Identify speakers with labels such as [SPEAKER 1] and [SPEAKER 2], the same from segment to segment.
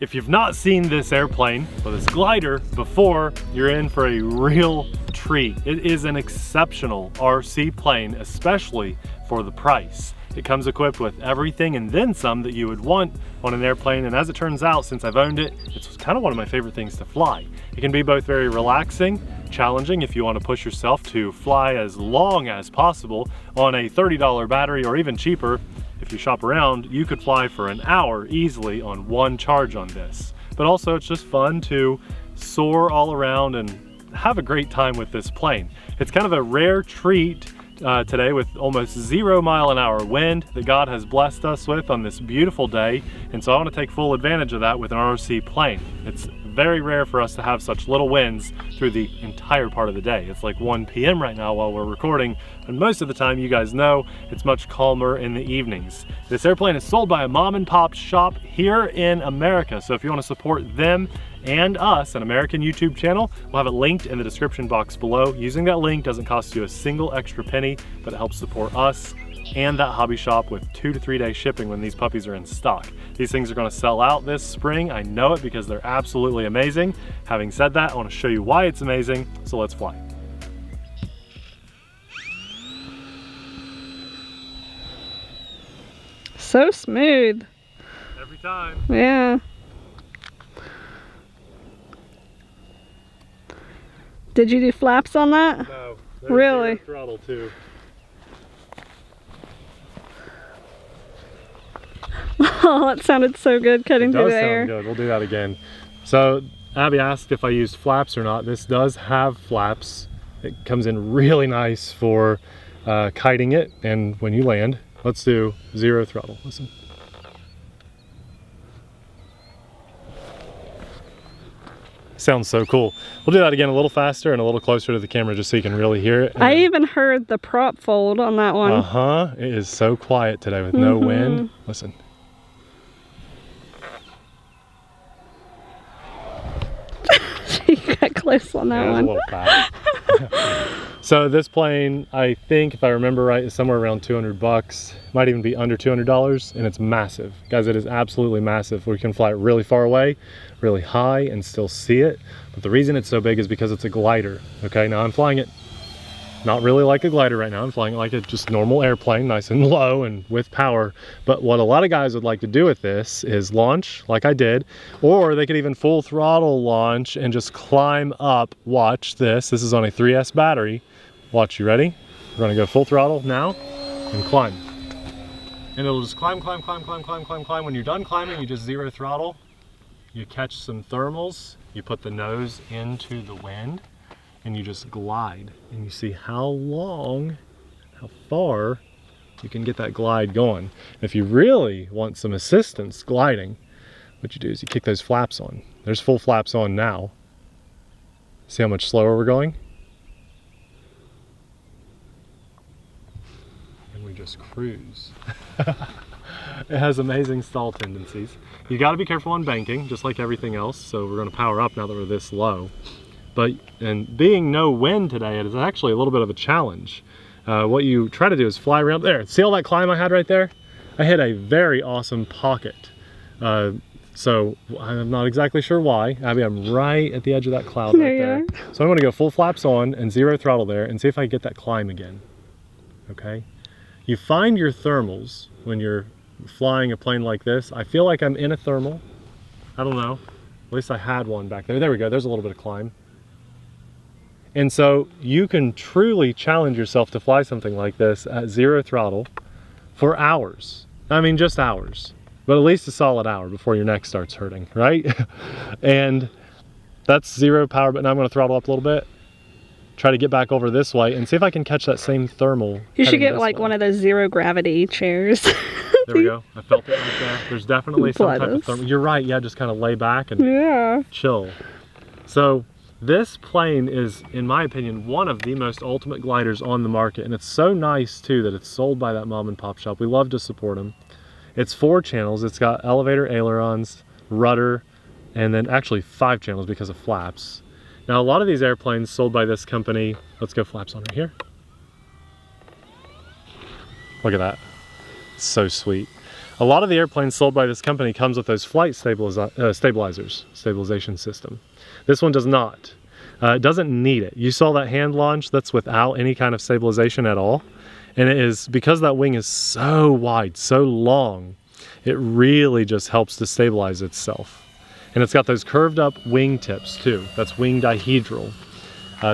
[SPEAKER 1] If you've not seen this airplane or this glider before, you're in for a real treat. It is an exceptional RC plane, especially for the price. It comes equipped with everything and then some that you would want on an airplane, and as it turns out, since I've owned it, it's kind of one of my favorite things to fly. It can be both very relaxing, challenging if you want to push yourself to fly as long as possible on a $30 battery, or even cheaper. If you shop around, you could fly for an hour easily on one charge on this. But also it's just fun to soar all around and have a great time with this plane. It's kind of a rare treat today with almost 0 mile-an-hour wind that God has blessed us with on this beautiful day. And so I want to take full advantage of that with an RC plane. It's very rare for us to have such little winds through the entire part of the day. It's like 1 p.m. right now while we're recording, and most of the time, you guys know, it's much calmer in the evenings. This airplane is sold by a mom and pop shop here in America, so if you want to support them and us, an American YouTube channel, we'll have it linked in the description box below. Using that link doesn't cost you a single extra penny, but it helps support us and that hobby shop with 2 to 3 day shipping when these puppies are in stock. These things are going to sell out this spring. I know it because they're absolutely amazing. Having said that, I want to show you why it's amazing, so let's fly.
[SPEAKER 2] So smooth.
[SPEAKER 1] Every time.
[SPEAKER 2] Yeah. Did you do flaps on that?
[SPEAKER 1] No.
[SPEAKER 2] Really?
[SPEAKER 1] Throttle too.
[SPEAKER 2] Oh, it sounded so good cutting through the air.
[SPEAKER 1] It does sound good. We'll do that again. So Abby asked if I used flaps or not. This does have flaps. It comes in really nice for kiting it and when you land. Let's do 0 throttle. Listen. Sounds so cool. We'll do that again a little faster and a little closer to the camera just so you can really hear it.
[SPEAKER 2] I even heard the prop fold on that one.
[SPEAKER 1] Uh-huh. It is so quiet today with no wind. Listen.
[SPEAKER 2] You got close on that one.
[SPEAKER 1] A little fast. So this plane, I think if I remember right, is somewhere around 200 bucks. Might even be under $200, and it's massive. Guys, it is absolutely massive. We can fly it really far away, really high, and still see it. But the reason it's so big is because it's a glider. Okay, now I'm flying it not really like a glider right now. I'm flying it like a just normal airplane, nice and low and with power. But what a lot of guys would like to do with this is launch like I did, or they could even full throttle launch and just climb up. Watch this. This is on a 3S battery. Watch, you ready? We're gonna go full throttle now and climb. And it'll just climb, climb, climb, climb, climb, climb, climb. When you're done climbing, you just 0 throttle. You catch some thermals. You put the nose into the wind and you just glide. And you see how long, how far you can get that glide going. If you really want some assistance gliding, what you do is you kick those flaps on. There's full flaps on now. See how much slower we're going? And we just cruise. It has amazing stall tendencies. You got to be careful on banking, just like everything else. So we're going to power up now that we're this low. But and being no wind today, it is actually a little bit of a challenge. What you try to do is fly around there. See all that climb I had right there? I hit a very awesome pocket. So I'm not exactly sure why. Abby, I'm right at the edge of that cloud right there. So I'm going to go full flaps on and 0 throttle there and see if I get that climb again. Okay. You find your thermals when you're flying a plane like this. I feel like I'm in a thermal. I don't know. At least I had one back there. There we go. There's a little bit of climb. And so you can truly challenge yourself to fly something like this at 0 throttle for hours. I mean, just hours, but at least a solid hour before your neck starts hurting, right? And that's 0 power, but now I'm going to throttle up a little bit, try to get back over this way and see if I can catch that same thermal.
[SPEAKER 2] You should get like one of those 0 gravity chairs.
[SPEAKER 1] There we go. I felt it right there. There's definitely some type of thermal. You're right. Yeah, just kind of lay back and chill. So this plane is, in my opinion, one of the most ultimate gliders on the market. And it's so nice, too, that it's sold by that mom and pop shop. We love to support them. It's 4 channels. It's got elevator, ailerons, rudder, and then actually 5 channels because of flaps. Now, a lot of these airplanes sold by this company, let's go flaps on right here. Look at that. So sweet. A lot of the airplanes sold by this company comes with those flight stabilization system. This one does not. It doesn't need it. You saw that hand launch, that's without any kind of stabilization at all. And it is, because that wing is so wide, so long, it really just helps to stabilize itself. And it's got those curved up wing tips too. That's wing dihedral.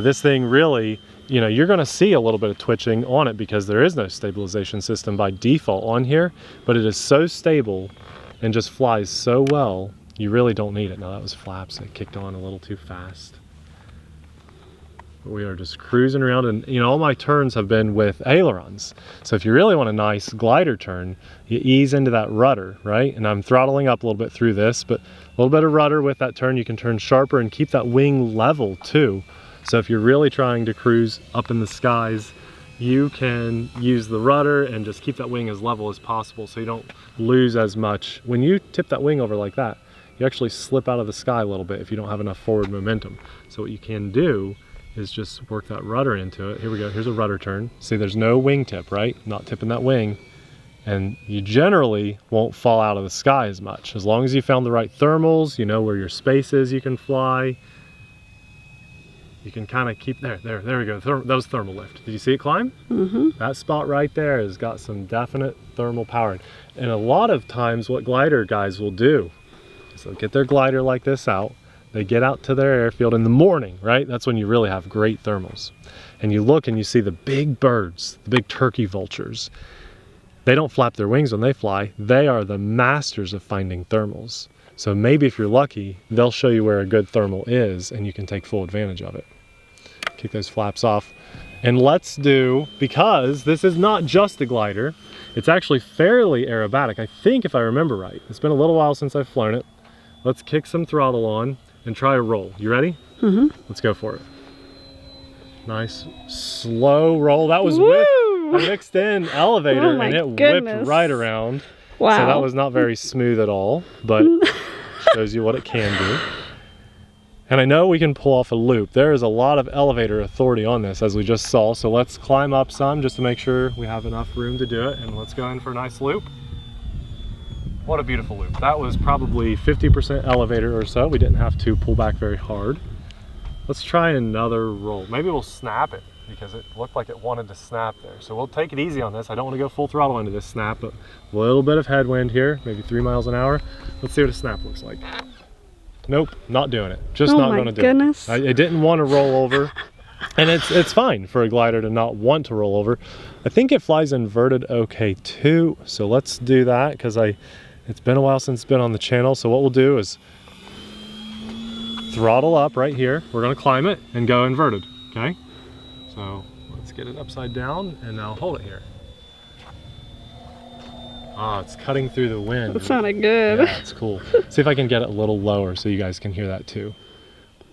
[SPEAKER 1] This thing really, you know, you're gonna see a little bit of twitching on it because there is no stabilization system by default on here, but it is so stable and just flies so well, you really don't need it. Now that was flaps, it kicked on a little too fast. But we are just cruising around, and you know, all my turns have been with ailerons. So if you really want a nice glider turn, you ease into that rudder, right? And I'm throttling up a little bit through this, but a little bit of rudder with that turn, you can turn sharper and keep that wing level too. So if you're really trying to cruise up in the skies, you can use the rudder and just keep that wing as level as possible so you don't lose as much. When you tip that wing over like that, you actually slip out of the sky a little bit if you don't have enough forward momentum. So what you can do is just work that rudder into it. Here we go, here's a rudder turn. See, there's no wing tip, right? Not tipping that wing. And you generally won't fall out of the sky as much. As long as you found the right thermals, you know where your space is you can fly. You can kind of keep, there we go, that was thermal lift. Did you see it climb? Mm-hmm. That spot right there has got some definite thermal power. And a lot of times what glider guys will do is they'll get their glider like this out, they get out to their airfield in the morning, right? That's when you really have great thermals. And you look and you see the big birds, the big turkey vultures. They don't flap their wings when they fly. They are the masters of finding thermals. So maybe if you're lucky, they'll show you where a good thermal is and you can take full advantage of it. Kick those flaps off. And let's do, because this is not just a glider, it's actually fairly aerobatic. I think if I remember right. It's been a little while since I've flown it. Let's kick some throttle on and try a roll. You ready? Mm-hmm. Let's go for it. Nice slow roll. That was with a mixed in elevator and it whipped right around. Wow. So that was not very smooth at all, but shows you what it can do. And I know we can pull off a loop. There is a lot of elevator authority on this, as we just saw. So let's climb up some just to make sure we have enough room to do it. And let's go in for a nice loop. What a beautiful loop. That was probably 50% elevator or so. We didn't have to pull back very hard. Let's try another roll. Maybe we'll snap it because it looked like it wanted to snap there. So we'll take it easy on this. I don't want to go full throttle into this snap, but a little bit of headwind here, maybe 3 miles an hour. Let's see what a snap looks like. Nope, not doing it. Just not going to do it. I didn't want to roll over. And it's fine for a glider to not want to roll over. I think it flies inverted okay too. So let's do that because it's been a while since it's been on the channel. So what we'll do is throttle up right here. We're going to climb it and go inverted, okay? So let's get it upside down and now hold it here. Ah, it's cutting through the wind.
[SPEAKER 2] That sounded good.
[SPEAKER 1] Yeah, it's cool. See if I can get it a little lower so you guys can hear that too.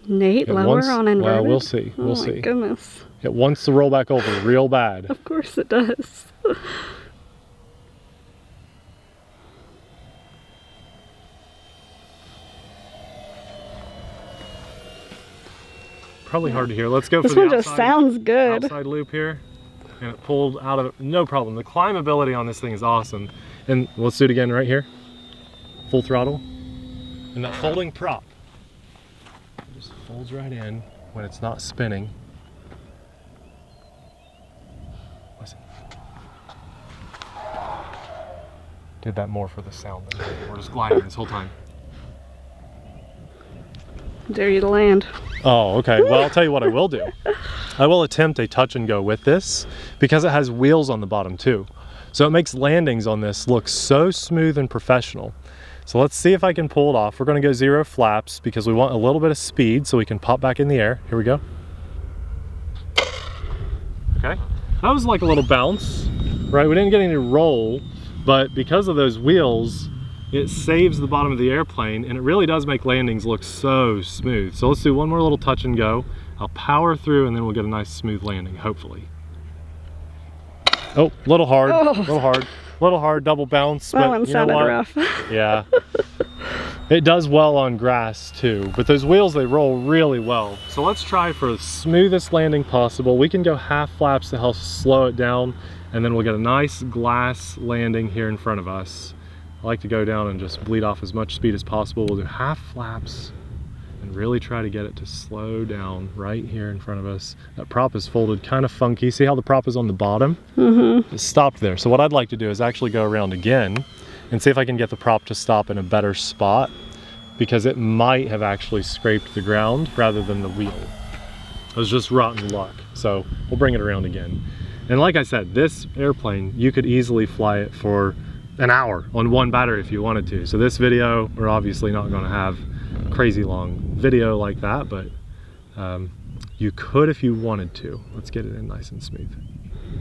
[SPEAKER 2] Nate, lower on inverted?
[SPEAKER 1] Well, we'll see. We'll see.
[SPEAKER 2] Oh my goodness.
[SPEAKER 1] It wants to roll back over real bad.
[SPEAKER 2] Of course it does.
[SPEAKER 1] Probably hard to hear. Let's go for the
[SPEAKER 2] outside. This one just sounds good.
[SPEAKER 1] Outside loop here. And it pulled out of it, no problem. The climbability on this thing is awesome. And let's do it again right here. Full throttle. And that folding prop just folds right in when it's not spinning. Listen. Did that more for the sound than we're just gliding this whole time.
[SPEAKER 2] Dare you to land.
[SPEAKER 1] Oh, okay. Well, I'll tell you what I will do. I will attempt a touch and go with this because it has wheels on the bottom too. So it makes landings on this look so smooth and professional. So let's see if I can pull it off. We're going to go 0 flaps because we want a little bit of speed so we can pop back in the air. Here we go. Okay. That was like a little bounce, right? We didn't get any roll, but because of those wheels, it saves the bottom of the airplane and it really does make landings look so smooth. So let's do one more little touch and go. I'll power through and then we'll get a nice smooth landing, hopefully. Oh, little hard, little hard, double bounce.
[SPEAKER 2] That one sounded rough.
[SPEAKER 1] Yeah. It does well on grass too, but those wheels, they roll really well. So let's try for the smoothest landing possible. We can go half flaps to help slow it down and then we'll get a nice glass landing here in front of us. I like to go down and just bleed off as much speed as possible. We'll do half flaps and really try to get it to slow down right here in front of us. That prop is folded kind of funky. See how the prop is on the bottom? It's stopped there. So what I'd like to do is actually go around again and see if I can get the prop to stop in a better spot, because it might have actually scraped the ground rather than the wheel. It was just rotten luck. So we'll bring it around again. And like I said, this airplane, you could easily fly it for an hour on one battery if you wanted to. So this video, we're obviously not going to have a crazy long video like that, but you could if you wanted to. Let's get it in nice and smooth.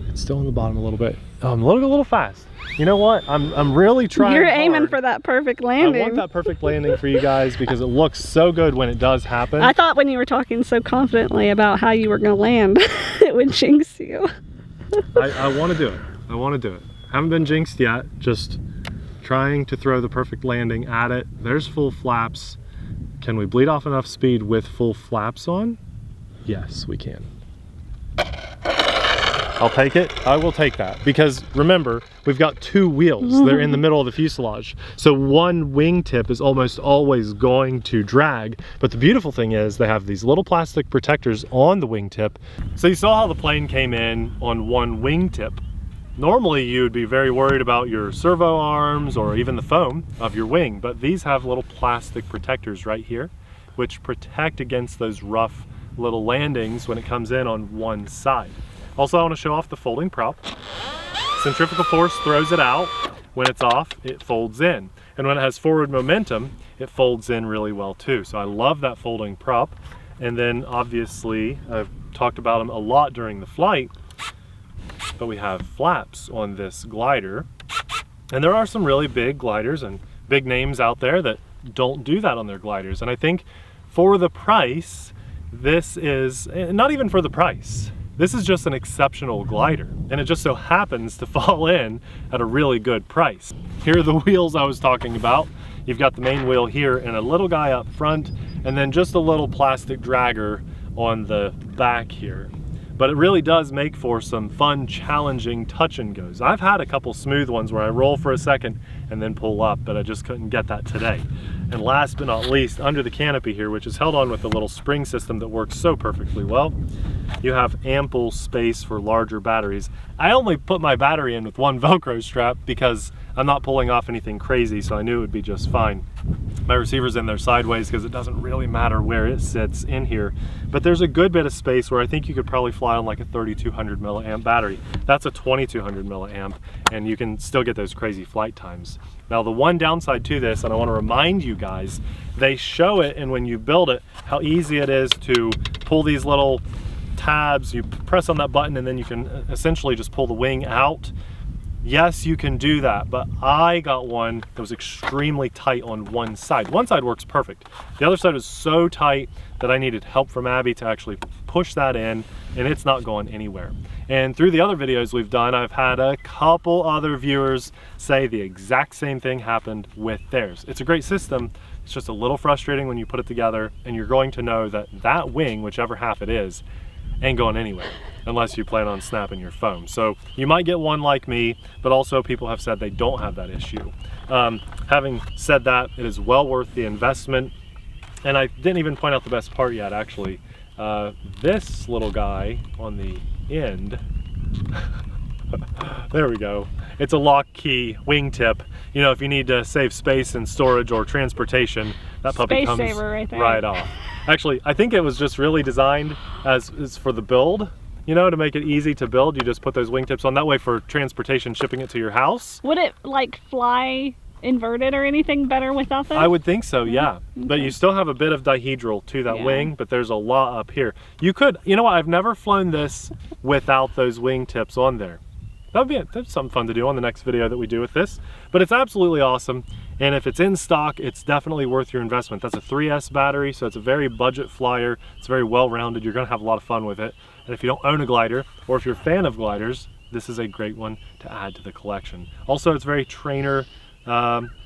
[SPEAKER 1] It's still on the bottom a little bit. Oh, I'm a little fast. You know what? I'm really trying.
[SPEAKER 2] You're aiming
[SPEAKER 1] hard.
[SPEAKER 2] for that perfect landing.
[SPEAKER 1] I want that perfect landing for you guys because it looks so good when it does happen.
[SPEAKER 2] I thought when you were talking so confidently about how you were going to land, it would jinx you.
[SPEAKER 1] I want to do it. I want to do it. Haven't been jinxed yet. Just trying to throw the perfect landing at it. There's full flaps. Can we bleed off enough speed with full flaps on? Yes, we can. I'll take it. I will take that, because remember, we've got two wheels. They're in the middle of the fuselage. So one wingtip is almost always going to drag. But the beautiful thing is they have these little plastic protectors on the wingtip. So you saw how the plane came in on one wingtip. Normally you would be very worried about your servo arms or even the foam of your wing, but these have little plastic protectors right here, which protect against those rough little landings when it comes in on one side. Also, I want to show off the folding prop. Centrifugal force throws it out. When it's off, it folds in. And when it has forward momentum, it folds in really well too. So I love that folding prop. And then obviously, I've talked about them a lot during the flight, but we have flaps on this glider. And there are some really big gliders and big names out there that don't do that on their gliders. And I think for the price, this is, not even for the price, this is just an exceptional glider, and it just so happens to fall in at a really good price. Here are the wheels I was talking about. You've got the main wheel here and a little guy up front, and then just a little plastic dragger on the back here. But it really does make for some fun, challenging touch and goes. I've had a couple smooth ones where I roll for a second and then pull up, but I just couldn't get that today. And last but not least, under the canopy here, which is held on with a little spring system that works so perfectly well, you have ample space for larger batteries. I only put my battery in with one Velcro strap because I'm not pulling off anything crazy, so I knew it would be just fine. My receiver's in there sideways because it doesn't really matter where it sits in here. But there's a good bit of space where I think you could probably fly on like a 3200 milliamp battery. That's a 2200 milliamp, and you can still get those crazy flight times. Now the one downside to this, and I want to remind you guys, they show it, and when you build it, how easy it is to pull these little tabs. You press on that button and then you can essentially just pull the wing out. Yes, you can do that, but I got one that was extremely tight on one side. One side works perfect. The other side was so tight that I needed help from Abby to actually push that in, and it's not going anywhere. And through the other videos we've done, I've had a couple other viewers say the exact same thing happened with theirs. It's a great system. It's just a little frustrating when you put it together, and you're going to know that that wing, whichever half it is, ain't going anywhere unless you plan on snapping your foam. So you might get one like me, but also people have said they don't have that issue. Having said that, it is well worth the investment. And I didn't even point out the best part yet, actually. This little guy on the end, there we go. It's a lock key wingtip. You know, if you need to save space in storage or transportation, that puppy
[SPEAKER 2] Space
[SPEAKER 1] comes
[SPEAKER 2] saver right there.
[SPEAKER 1] right off. Actually, I think it was just really designed as for the build, you know, to make it easy to build. You just put those wingtips on that way for transportation, shipping it to your house.
[SPEAKER 2] Would it like fly inverted or anything better without that?
[SPEAKER 1] I would think so, yeah.
[SPEAKER 2] Okay.
[SPEAKER 1] But you still have a bit of dihedral to that
[SPEAKER 2] Yeah.
[SPEAKER 1] wing, but there's a lot up here. You could, you know what, I've never flown this without those wingtips on there. That's something fun to do on the next video that we do with this. But it's absolutely awesome. And if it's in stock, it's definitely worth your investment. That's a 3S battery, so it's a very budget flyer. It's very well-rounded. You're gonna have a lot of fun with it. And if you don't own a glider, or if you're a fan of gliders, this is a great one to add to the collection. Also, it's very trainer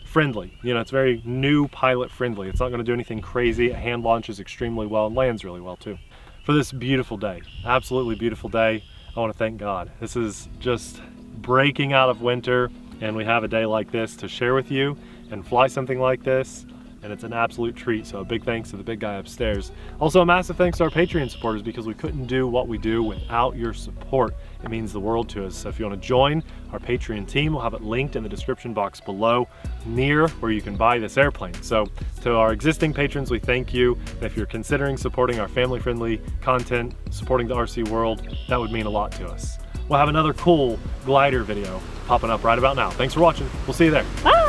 [SPEAKER 1] friendly. You know, it's very new pilot friendly. It's not gonna do anything crazy. It hand launches extremely well and lands really well too. For this beautiful day, absolutely beautiful day, I want to thank God. This is just breaking out of winter. and we have a day like this to share with you and fly something like this, and it's an absolute treat. So a big thanks to the big guy upstairs. Also a massive thanks to our Patreon supporters, because we couldn't do what we do without your support. It means the world to us. So if you want to join our Patreon team, we'll have it linked in the description box below, near where you can buy this airplane. So to our existing patrons, we thank you. And if you're considering supporting our family-friendly content, supporting the RC world, that would mean a lot to us. We'll have another cool glider video popping up right about now. Thanks for watching. We'll see you there.
[SPEAKER 2] Bye.